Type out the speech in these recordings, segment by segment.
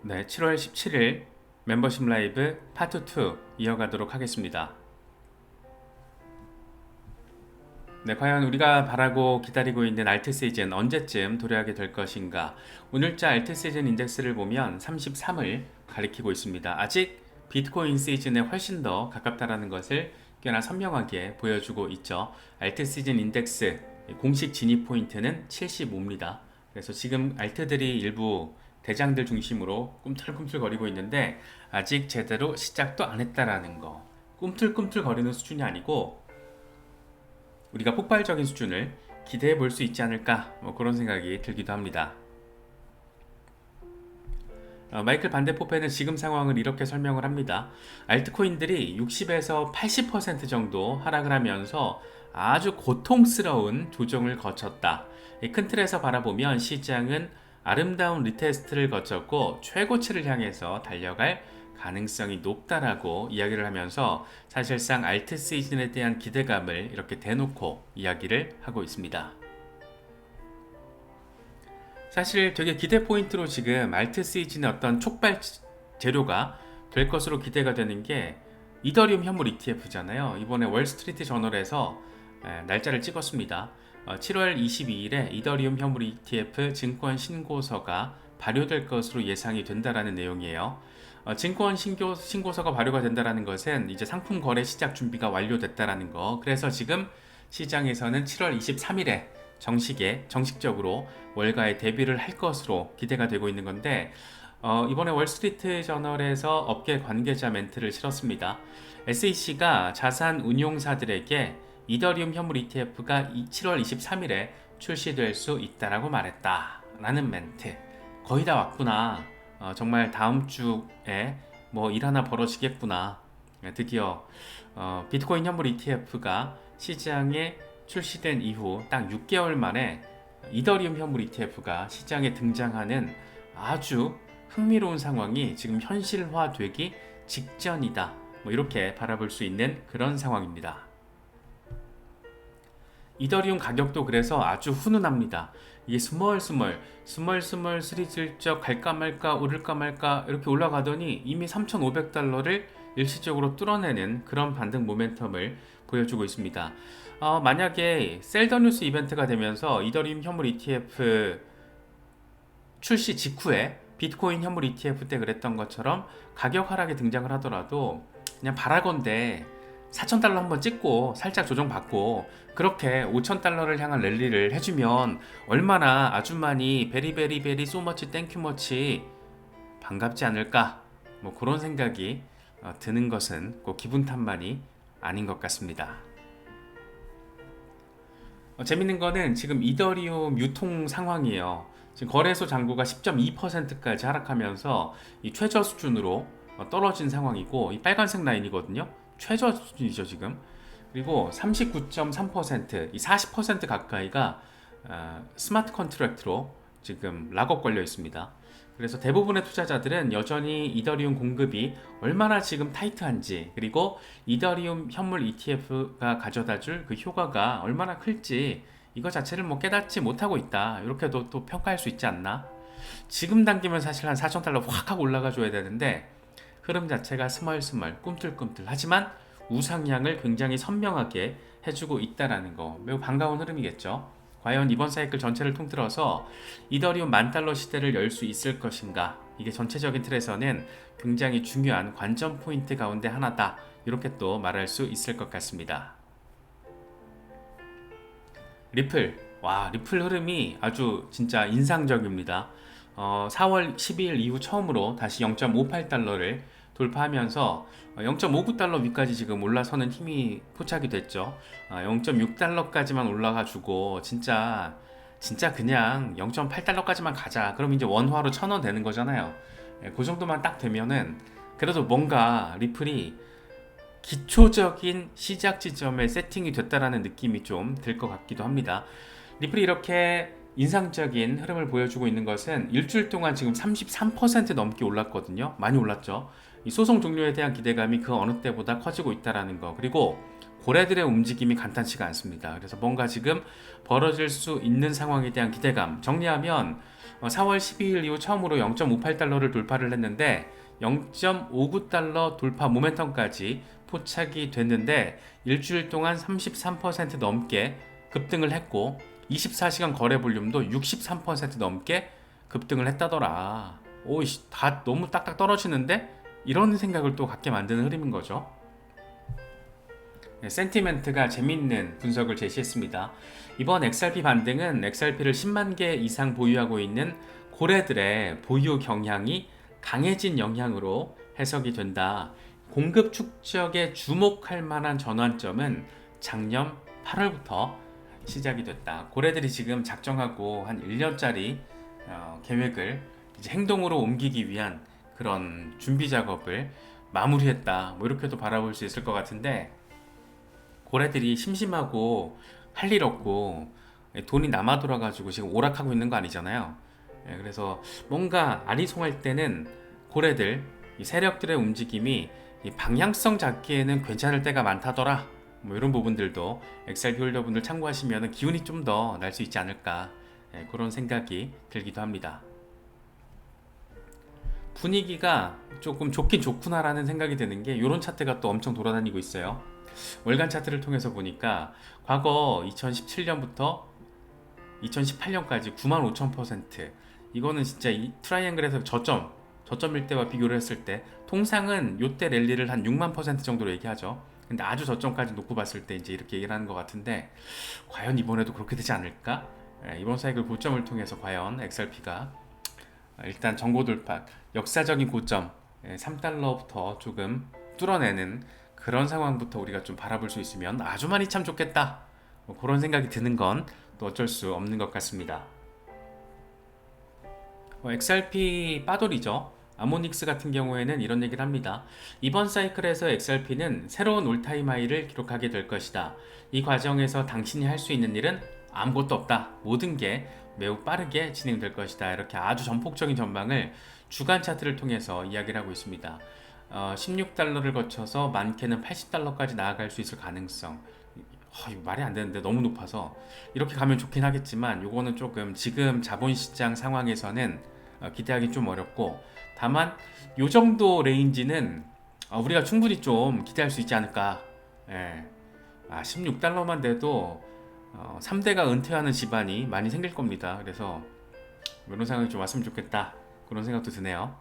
네, 7월 17일 멤버십 라이브 파트 2 이어가도록 하겠습니다. 네, 과연 우리가 바라고 기다리고 있는 알트 시즌 언제쯤 도래하게 될 것인가? 오늘자 알트 시즌 인덱스를 보면 33을 가리키고 있습니다. 아직 비트코인 시즌에 훨씬 더 가깝다라는 것을 꽤나 선명하게 보여주고 있죠. 알트 시즌 인덱스 공식 진입 포인트는 75입니다. 그래서 지금 알트들이 일부 대장들 중심으로 꿈틀꿈틀거리고 있는데 아직 제대로 시작도 안 했다라는 거. 꿈틀꿈틀거리는 수준이 아니고 우리가 폭발적인 수준을 기대해 볼 수 있지 않을까 그런 생각이 들기도 합니다. 마이클 반데포페는 지금 상황을 이렇게 설명을 합니다. 알트코인들이 60에서 80% 정도 하락을 하면서 아주 고통스러운 조정을 거쳤다. 큰 틀에서 바라보면 시장은 아름다운 리테스트를 거쳤고 최고치를 향해서 달려갈 가능성이 높다라고 이야기를 하면서 사실상 알트 시즌에 대한 기대감을 이렇게 대놓고 이야기를 하고 있습니다. 사실 되게 기대 포인트로 지금 알트 시즌의 어떤 촉발 재료가 될 것으로 기대가 되는 게 이더리움 현물 ETF잖아요. 이번에 월스트리트 저널에서 날짜를 찍었습니다. 7월 22일에 이더리움 현물 ETF 증권 신고서가 발효될 것으로 예상이 된다라는 내용이에요. 증권 신고서가 발효가 된다라는 것은 이제 상품 거래 시작 준비가 완료됐다라는 거. 그래서 지금 시장에서는 7월 23일에 정식적으로 월가에 데뷔를 할 것으로 기대가 되고 있는 건데 이번에 월스트리트 저널에서 업계 관계자 멘트를 실었습니다. SEC가 자산 운용사들에게 이더리움 현물 ETF가 7월 23일에 출시될 수 있다라고 말했다 라는 멘트. 거의 다 왔구나. 정말 다음 주에 뭐 일 하나 벌어지겠구나. 드디어 비트코인 현물 ETF가 시장에 출시된 이후 딱 6개월 만에 이더리움 현물 ETF가 시장에 등장하는 아주 흥미로운 상황이 지금 현실화되기 직전이다. 뭐 이렇게 바라볼 수 있는 그런 상황입니다. 이더리움 가격도 그래서 아주 훈훈합니다. 이게 스멀스멀 스리슬쩍 갈까 말까 오를까 말까 이렇게 올라가더니 이미 3,500달러를 일시적으로 뚫어내는 그런 반등 모멘텀을 보여주고 있습니다. 만약에 셀더뉴스 이벤트가 되면서 이더리움 현물 ETF 출시 직후에 비트코인 현물 ETF 때 그랬던 것처럼 가격 하락이 등장을 하더라도 그냥 바라건대 4,000달러 한번 찍고 살짝 조정받고 그렇게 5,000달러를 향한 랠리를 해주면 얼마나 아주머니 베리베리베리 소머치 땡큐머치 반갑지 않을까 뭐 그런 생각이 드는 것은 꼭 기분 탓만이 아닌 것 같습니다. 재밌는 거는 지금 이더리움 유통 상황이에요. 지금 거래소 잔고가 10.2%까지 하락하면서 이 최저 수준으로 떨어진 상황이고 이 빨간색 라인이거든요. 최저 수준이죠 지금. 그리고 39.3%, 이 40% 가까이가 스마트 컨트랙트로 지금 락업 걸려 있습니다. 그래서 대부분의 투자자들은 여전히 이더리움 공급이 얼마나 지금 타이트한지 그리고 이더리움 현물 ETF가 가져다줄 그 효과가 얼마나 클지 이거 자체를 뭐 깨닫지 못하고 있다 이렇게도 또 평가할 수 있지 않나. 지금 당기면 사실 한 4,000달러 확 하고 올라가 줘야 되는데 흐름 자체가 스멀스멀 꿈틀꿈틀 하지만 우상향을 굉장히 선명하게 해주고 있다는 거 매우 반가운 흐름이겠죠. 과연 이번 사이클 전체를 통틀어서 이더리움 10,000달러 시대를 열 수 있을 것인가. 이게 전체적인 틀에서는 굉장히 중요한 관전 포인트 가운데 하나다 이렇게 또 말할 수 있을 것 같습니다. 리플 흐름이 아주 진짜 인상적입니다. 4월 12일 이후 처음으로 다시 0.58달러를 돌파하면서 0.59달러 위까지 지금 올라서는 힘이 포착이 됐죠. 0.6달러까지만 올라가주고 진짜 그냥 0.8달러까지만 가자. 그럼 이제 원화로 1,000원 되는 거잖아요. 그 정도만 딱 되면은 그래도 뭔가 리플이 기초적인 시작 지점에 세팅이 됐다라는 느낌이 좀 들 것 같기도 합니다. 리플이 이렇게 인상적인 흐름을 보여주고 있는 것은 일주일 동안 지금 33% 넘게 올랐거든요. 많이 올랐죠. 이 소송 종료에 대한 기대감이 그 어느 때보다 커지고 있다는 거. 그리고 고래들의 움직임이 간단치가 않습니다. 그래서 뭔가 지금 벌어질 수 있는 상황에 대한 기대감. 정리하면 4월 12일 이후 처음으로 0.58달러를 돌파를 했는데 0.59달러 돌파 모멘텀까지 포착이 됐는데 일주일 동안 33% 넘게 급등을 했고 24시간 거래 볼륨도 63% 넘게 급등을 했다더라. 오이씨, 다 너무 딱딱 떨어지는데? 이런 생각을 또 갖게 만드는 흐름인 거죠. 네, 센티멘트가 재밌는 분석을 제시했습니다. 이번 XRP 반등은 XRP를 10만 개 이상 보유하고 있는 고래들의 보유 경향이 강해진 영향으로 해석이 된다. 공급 축적에 주목할 만한 전환점은 작년 8월부터 시작이 됐다. 고래들이 지금 작정하고 한 1년짜리 계획을 이제 행동으로 옮기기 위한 그런 준비 작업을 마무리했다. 뭐 이렇게도 바라볼 수 있을 것 같은데 고래들이 심심하고 할 일 없고 돈이 남아 돌아가지고 지금 오락하고 있는 거 아니잖아요. 그래서 뭔가 아리송할 때는 고래들 이 세력들의 움직임이 이 방향성 잡기에는 괜찮을 때가 많다더라. 뭐 이런 부분들도 XRP 홀더분들 참고하시면 기운이 좀 더 날 수 있지 않을까, 그런 생각이 들기도 합니다. 분위기가 조금 좋긴 좋구나라는 생각이 드는 게 이런 차트가 또 엄청 돌아다니고 있어요. 월간 차트를 통해서 보니까 과거 2017년부터 2018년까지 95,000%, 이거는 진짜 이 트라이앵글에서 저점일 때와 비교를 했을 때 통상은 요때 랠리를 한 6만% 정도로 얘기하죠. 근데 아주 저점까지 놓고 봤을 때 이제 이렇게 얘기를 하는 것 같은데 과연 이번에도 그렇게 되지 않을까? 이번 사이클 고점을 통해서 과연 XRP가 일단 전고 돌파, 역사적인 고점 3달러부터 조금 뚫어내는 그런 상황부터 우리가 좀 바라볼 수 있으면 아주 많이 참 좋겠다, 뭐 그런 생각이 드는 건 또 어쩔 수 없는 것 같습니다. XRP 빠돌이죠. 아모닉스 같은 경우에는 이런 얘기를 합니다. 이번 사이클에서 XRP는 새로운 올타임 하이를 기록하게 될 것이다. 이 과정에서 당신이 할 수 있는 일은 아무것도 없다. 모든 게 매우 빠르게 진행될 것이다. 이렇게 아주 전폭적인 전망을 주간 차트를 통해서 이야기를 하고 있습니다. 16달러를 거쳐서 많게는 80달러까지 나아갈 수 있을 가능성, 이거 말이 안 되는데 너무 높아서 이렇게 가면 좋긴 하겠지만 요거는 조금 지금 자본시장 상황에서는 기대하기 좀 어렵고, 다만 요 정도 레인지는 우리가 충분히 좀 기대할 수 있지 않을까. 16달러만 돼도 3대가 은퇴하는 집안이 많이 생길 겁니다. 그래서 이런 상황이 좀 왔으면 좋겠다, 그런 생각도 드네요.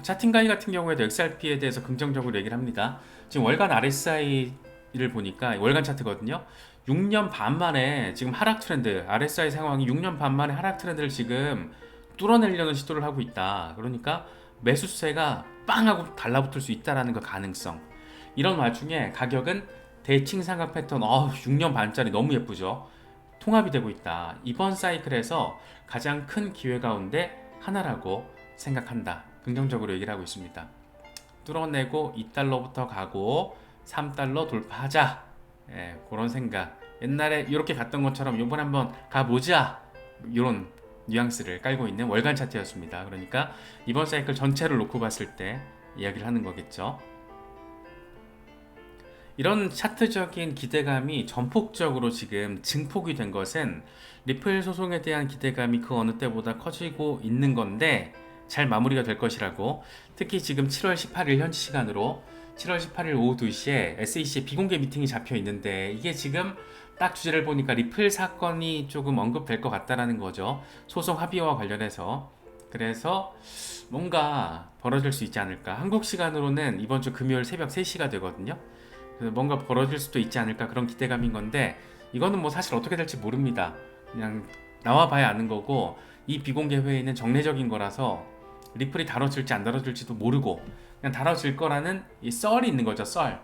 차팅 가이 같은 경우에도 XRP에 대해서 긍정적으로 얘기를 합니다. 지금 월간 RSI를 보니까 월간 차트거든요. 6년 반 만에 지금 하락 트렌드, RSI 상황이 6년 반 만에 하락 트렌드를 지금 뚫어내려는 시도를 하고 있다. 그러니까 매수세가 빵 하고 달라붙을 수 있다라는 그 가능성. 이런 와중에 가격은 대칭 삼각 패턴 6년 반짜리 너무 예쁘죠. 통합이 되고 있다. 이번 사이클에서 가장 큰 기회 가운데 하나라고 생각한다. 긍정적으로 얘기를 하고 있습니다. 뚫어내고 2달러부터 가고 3달러 돌파하자, 그런 생각. 옛날에 이렇게 갔던 것처럼 이번에 한번 가보자, 이런 뉘앙스를 깔고 있는 월간 차트였습니다. 그러니까 이번 사이클 전체를 놓고 봤을 때 이야기를 하는 거겠죠. 이런 차트적인 기대감이 전폭적으로 지금 증폭이 된 것은 리플 소송에 대한 기대감이 그 어느 때보다 커지고 있는 건데 잘 마무리가 될 것이라고, 특히 지금 7월 18일 현지 시간으로 7월 18일 오후 2시에 SEC의 비공개 미팅이 잡혀 있는데 이게 지금 딱 주제를 보니까 리플 사건이 조금 언급될 것 같다라는 거죠. 소송 합의와 관련해서. 그래서 뭔가 벌어질 수 있지 않을까. 한국 시간으로는 이번 주 금요일 새벽 3시가 되거든요. 그래서 뭔가 벌어질 수도 있지 않을까, 그런 기대감인 건데 이거는 뭐 사실 어떻게 될지 모릅니다. 그냥 나와봐야 아는 거고, 이 비공개 회의는 정례적인 거라서 리플이 다뤄질지 안 다뤄질지도 모르고 그냥 다뤄질 거라는 이 썰이 있는 거죠. 썰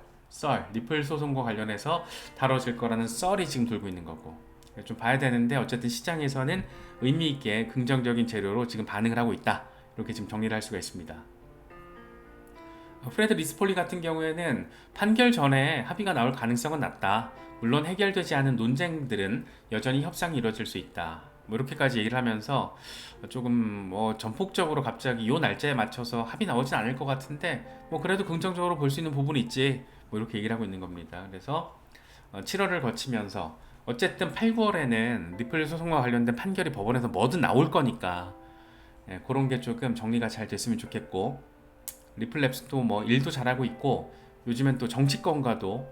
리플 소송과 관련해서 다뤄질 거라는 썰이 지금 돌고 있는 거고, 좀 봐야 되는데 어쨌든 시장에서는 의미 있게 긍정적인 재료로 지금 반응을 하고 있다, 이렇게 지금 정리를 할 수가 있습니다. 프레드 리스폴리 같은 경우에는 판결 전에 합의가 나올 가능성은 낮다. 물론 해결되지 않은 논쟁들은 여전히 협상이 이루어질 수 있다. 뭐 이렇게까지 얘기를 하면서 조금 뭐 전폭적으로 갑자기 요 날짜에 맞춰서 합의 나오진 않을 것 같은데 뭐 그래도 긍정적으로 볼 수 있는 부분이 있지, 뭐 이렇게 얘기를 하고 있는 겁니다. 그래서 7월을 거치면서 어쨌든 8, 9월에는 리플 소송과 관련된 판결이 법원에서 뭐든 나올 거니까 그런 게 조금 정리가 잘 됐으면 좋겠고, 리플랩스도 뭐 일도 잘하고 있고 요즘엔 또 정치권과도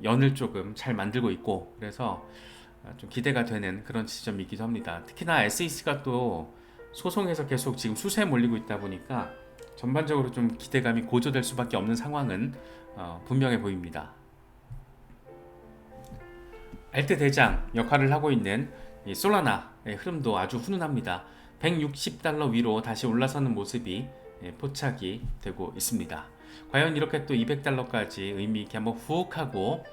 연을 조금 잘 만들고 있고, 그래서 좀 기대가 되는 그런 지점이기도 합니다. 특히나 SEC가 또 소송에서 계속 지금 수세에 몰리고 있다 보니까 전반적으로 좀 기대감이 고조될 수밖에 없는 상황은 분명해 보입니다. 알트 대장 역할을 하고 있는 이 솔라나의 흐름도 아주 훈훈합니다. 160달러 위로 다시 올라서는 모습이 포착이 되고 있습니다. 과연 이렇게 또 200달러까지 의미 있게 한번 훅 하고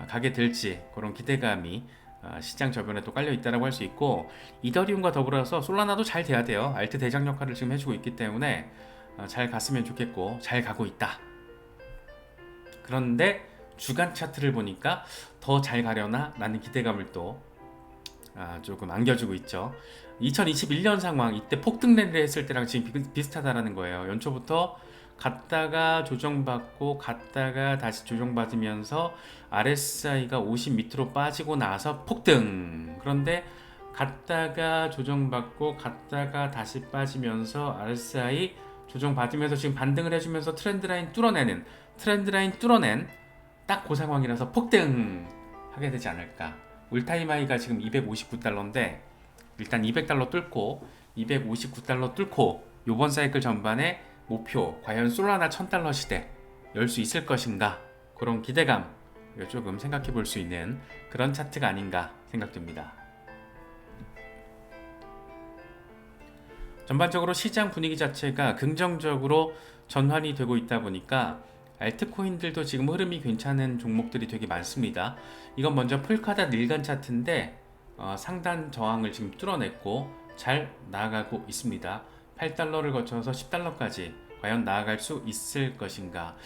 가게 될지, 그런 기대감이 시장 저변에 또 깔려 있다고 할 수 있고, 이더리움과 더불어서 솔라나도 잘 돼야 돼요. 알트 대장 역할을 지금 해주고 있기 때문에 잘 갔으면 좋겠고 잘 가고 있다. 그런데 주간 차트를 보니까 더 잘 가려나 라는 기대감을 또 조금 안겨주고 있죠. 2021년 상황, 이때 폭등 랠리를 했을 때랑 지금 비슷하다라는 거예요. 연초부터 갔다가 조정받고 갔다가 다시 조정받으면서 RSI가 50 밑으로 빠지고 나서 폭등. 그런데 갔다가 조정받고 갔다가 다시 빠지면서 RSI 조정받으면서 지금 반등을 해주면서 트렌드라인 뚫어낸 딱 그 상황이라서 폭등 하게 되지 않을까. 올타임 하이가 지금 259달러인데 일단 200달러 뚫고 259달러 뚫고 요번 사이클 전반에 목표, 과연 솔라나 1000달러 시대 열 수 있을 것인가, 그런 기대감 조금 생각해 볼 수 있는 그런 차트가 아닌가 생각됩니다. 전반적으로 시장 분위기 자체가 긍정적으로 전환이 되고 있다 보니까 알트코인들도 지금 흐름이 괜찮은 종목들이 되게 많습니다. 이건 먼저 풀카다 일간 차트인데 상단 저항을 지금 뚫어냈고 잘 나아가고 있습니다. 8달러를 거쳐서 10달러까지 과연 나아갈 수 있을 것인가.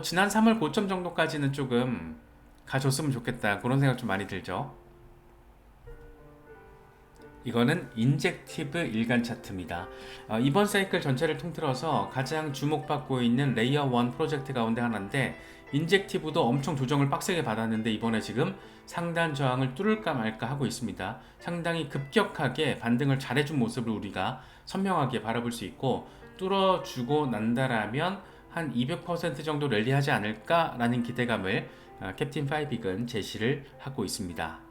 지난 3월 고점 정도까지는 조금 가줬으면 좋겠다, 그런 생각 좀 많이 들죠. 이거는 인젝티브 일간 차트입니다. 이번 사이클 전체를 통틀어서 가장 주목받고 있는 레이어 1 프로젝트 가운데 하나인데, 인젝티브도 엄청 조정을 빡세게 받았는데 이번에 지금 상단 저항을 뚫을까 말까 하고 있습니다. 상당히 급격하게 반등을 잘해준 모습을 우리가 선명하게 바라볼 수 있고, 뚫어주고 난다라면 한 200% 정도 랠리하지 않을까라는 기대감을 캡틴 파이빅은 제시를 하고 있습니다.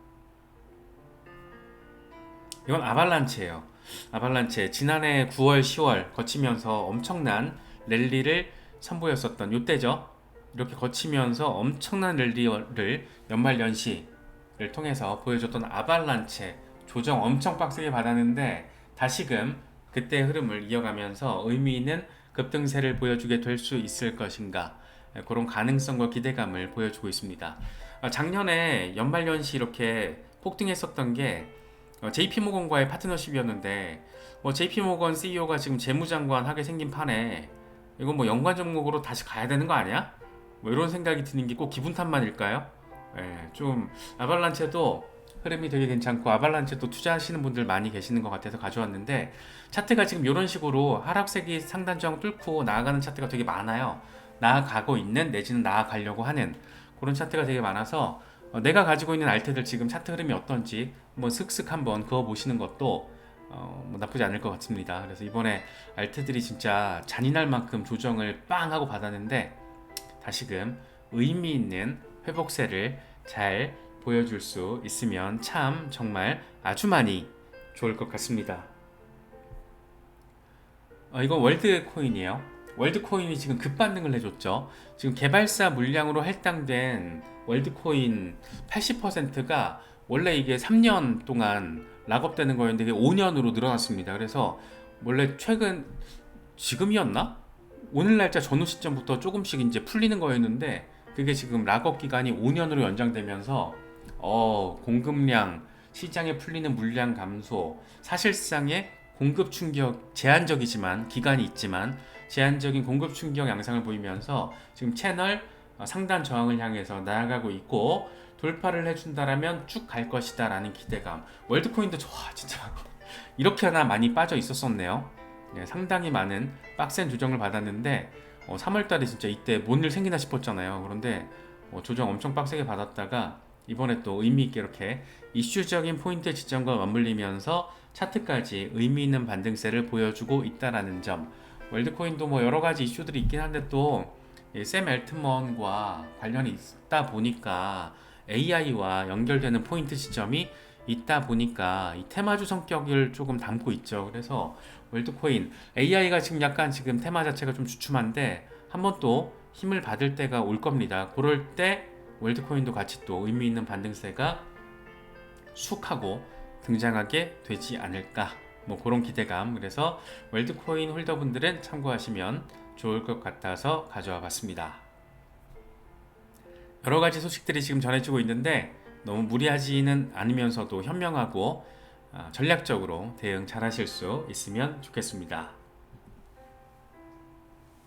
이건 아발란체예요. 아발란체 지난해 9월, 10월 거치면서 엄청난 랠리를 선보였었던 요때죠. 이렇게 거치면서 엄청난 랠리를 연말연시를 통해서 보여줬던 아발란체, 조정 엄청 빡세게 받았는데 다시금 그때 흐름을 이어가면서 의미 있는 급등세를 보여주게 될 수 있을 것인가, 그런 가능성과 기대감을 보여주고 있습니다. 작년에 연말연시 이렇게 폭등했었던 게 JP모건과의 파트너십이었는데, JP모건 CEO가 지금 재무장관 하게 생긴 판에 이건 뭐 연관 종목으로 다시 가야 되는 거 아니야? 이런 생각이 드는 게 꼭 기분 탓만일까요? 좀 아발란체도 흐름이 되게 괜찮고, 아발란체도 투자하시는 분들 많이 계시는 것 같아서 가져왔는데, 차트가 지금 이런 식으로 하락세기 상단 저항 뚫고 나아가는 차트가 되게 많아요. 나아가고 있는, 내지는 나아가려고 하는 그런 차트가 되게 많아서 내가 가지고 있는 알트들 지금 차트 흐름이 어떤지 한번 슥슥 한번 그어 보시는 것도 뭐 나쁘지 않을 것 같습니다. 그래서 이번에 알트들이 진짜 잔인할 만큼 조정을 빵 하고 받았는데 다시금 의미 있는 회복세를 잘 보여줄 수 있으면 참 정말 아주 많이 좋을 것 같습니다. 이건 월드코인이에요. 월드코인이 지금 급반등을 해줬죠. 지금 개발사 물량으로 할당된 월드코인 80%가 원래 이게 3년 동안 락업되는 거였는데 5년으로 늘어났습니다. 그래서 원래 최근 지금이었나? 오늘 날짜 전후 시점부터 조금씩 이제 풀리는 거였는데 그게 지금 락업 기간이 5년으로 연장되면서 공급량, 시장에 풀리는 물량 감소, 사실상의 공급 충격, 제한적이지만 기간이 있지만 제한적인 공급 충격 양상을 보이면서 지금 채널 상단 저항을 향해서 나아가고 있고, 돌파를 해준다라면 쭉 갈 것이다 라는 기대감. 월드코인도 좋아, 진짜 이렇게 하나 많이 빠져 있었었네요. 상당히 많은 빡센 조정을 받았는데 3월달에 진짜 이때 뭔 일 생기나 싶었잖아요. 그런데 조정 엄청 빡세게 받았다가 이번에 또 의미 있게 이렇게 이슈적인 포인트 지점과 맞물리면서 차트까지 의미 있는 반등세를 보여주고 있다라는 점. 월드코인도 뭐 여러 가지 이슈들이 있긴 한데 또샘 엘트먼과 관련이 있다 보니까 AI와 연결되는 포인트 지점이 있다 보니까 이 테마주 성격을 조금 담고 있죠. 그래서 월드코인 AI가 지금 약간 지금 테마 자체가 좀 주춤한데 한번 또 힘을 받을 때가 올 겁니다. 그럴 때 월드코인도 같이 또 의미 있는 반등세가 쑥 하고 등장하게 되지 않을까, 뭐 그런 기대감. 그래서 월드코인 홀더분들은 참고하시면 좋을 것 같아서 가져와 봤습니다. 여러 가지 소식들이 지금 전해지고 있는데 너무 무리하지는 않으면서도 현명하고 전략적으로 대응 잘 하실 수 있으면 좋겠습니다.